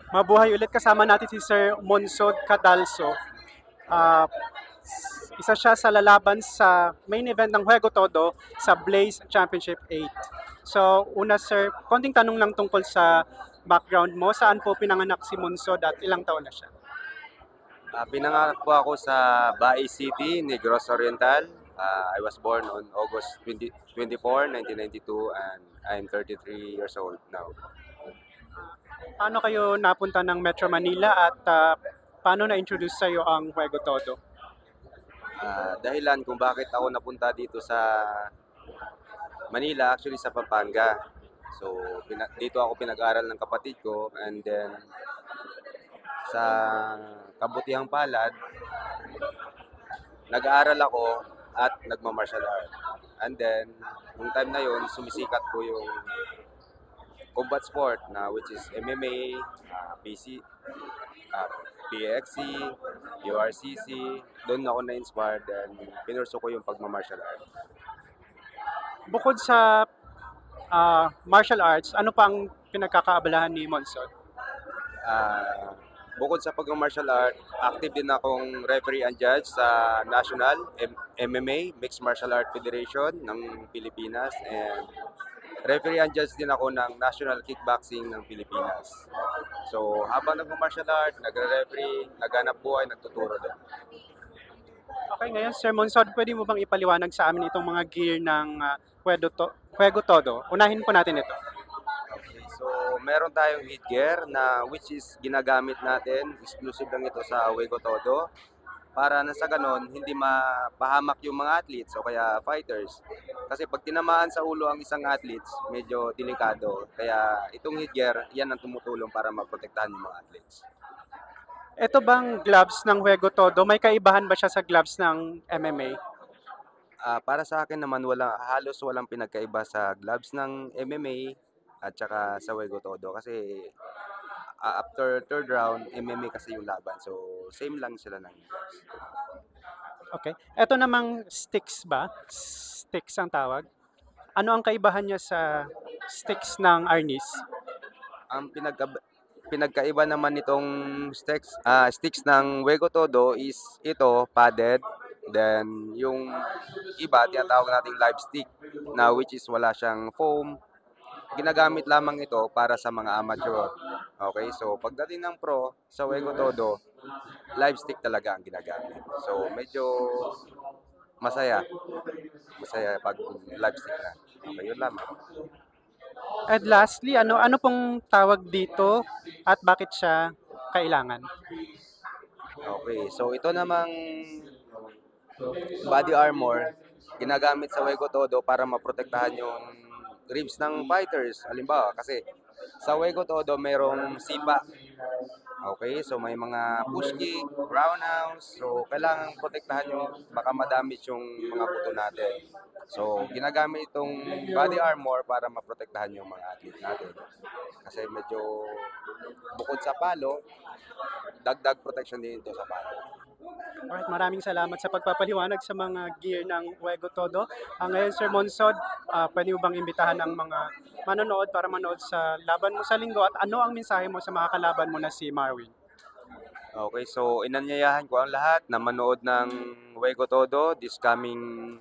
Mabuhay ulit, kasama natin si Sir Monsod Cadalso. Ah, Isa siya sa lalaban sa main event ng Juego Todo sa Blaze Championship 8. So, una sir, konting tanong lang tungkol sa background mo. Saan po pinanganak si Monsod at ilang taon na siya? Pinanganak po ako sa Bae City, Negros Oriental. I was born on August 24, 1992 and I'm 33 years old now. Paano kayo napunta ng Metro Manila at paano na-introduce sa iyo ang Juego Todo? Dahilan kung bakit ako napunta dito sa Manila, actually sa Pampanga. So, dito ako pinag-aral ng kapatid ko and then sa kabutihang palad, nag-aaral ako at nagma-martial art. And then, nung time na yun, sumisikat po yung combat sport na which is MMA, PC, PXC, URCC. Doon ako na-inspired and pinurso ko yung pagma-martial art. Bukod sa martial arts, ano pa ang pinagkakaabalahan ni Monsod? Bukod sa pag-martial art, active din akong referee and judge sa National MMA, Mixed Martial Art Federation ng Pilipinas, and referee and judge din ako ng National Kickboxing ng Pilipinas. So, habang nag-martial art, nagre-referee, naghanap buhay, nagtuturo din. Okay, ngayon Sir Monsod, pwede mo bang ipaliwanag sa amin itong mga gear ng Juego Todo? Unahin po natin ito. Okay, so meron tayong headgear na which is ginagamit natin, exclusive lang ito sa Juego Todo para na sa ganon hindi mapahamak yung mga athletes o kaya fighters. Kasi pag tinamaan sa ulo ang isang athletes, medyo delikado. Kaya itong headgear, yan ang tumutulong para maprotektahan yung mga athletes. Ito bang gloves ng Juego Todo? May kaibahan ba siya sa gloves ng MMA? Para sa akin naman, halos walang pinagkaiba sa gloves ng MMA at saka sa Juego Todo. Kasi after third round, MMA kasi yung laban. So, same lang sila ng gloves. Okay. Ito namang sticks ba? Sticks ang tawag. Ano ang kaibahan niya sa sticks ng arnis? Ang pinagkaiba naman nitong sticks ng Juego Todo is ito, padded. Then, yung iba, tinatawag nating live stick na which is wala siyang foam. Ginagamit lamang ito para sa mga amateur. Okay, so pagdating ng pro sa Juego Todo, live stick talaga ang ginagamit. So, medyo masaya. Masaya pag live stick na. Okay, yun lamang. And lastly, ano pong tawag dito at bakit siya kailangan? Okay, so ito namang body armor, ginagamit sa Juego Todo para maprotektahan yung ribs ng fighters. Halimbawa, kasi sa Juego Todo mayroong sipa. Okay, so may mga push kick, roundhouse. So, kailangan protektahan yung baka madamage yung mga buto natin. So, ginagamit itong body armor para maprotektahan yung mga athlete natin. Kasi medyo bukod sa palo, dagdag protection din ito sa palo. Alright, maraming salamat sa pagpapaliwanag sa mga gear ng Juego Todo. Ngayon, Sir Monsod, pwede mo bang imbitahan ang mga manonood para manood sa laban mo sa linggo at ano ang mensahe mo sa mga kalaban mo na si Marwin? Okay, so inanyayahan ko ang lahat na manood ng Juego Todo this coming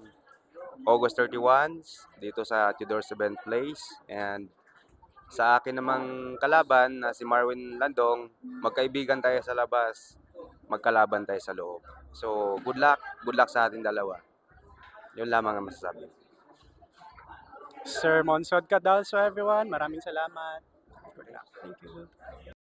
August 31 dito sa Tudor 7th Place. And sa akin namang kalaban na si Marwin Landong, magkaibigan tayo sa labas, magkalaban tayo sa loob. So, good luck sa ating dalawa. Yun lamang ang masasabi. Sir Monsod Cadalso, everyone, maraming salamat. Good luck. Thank you.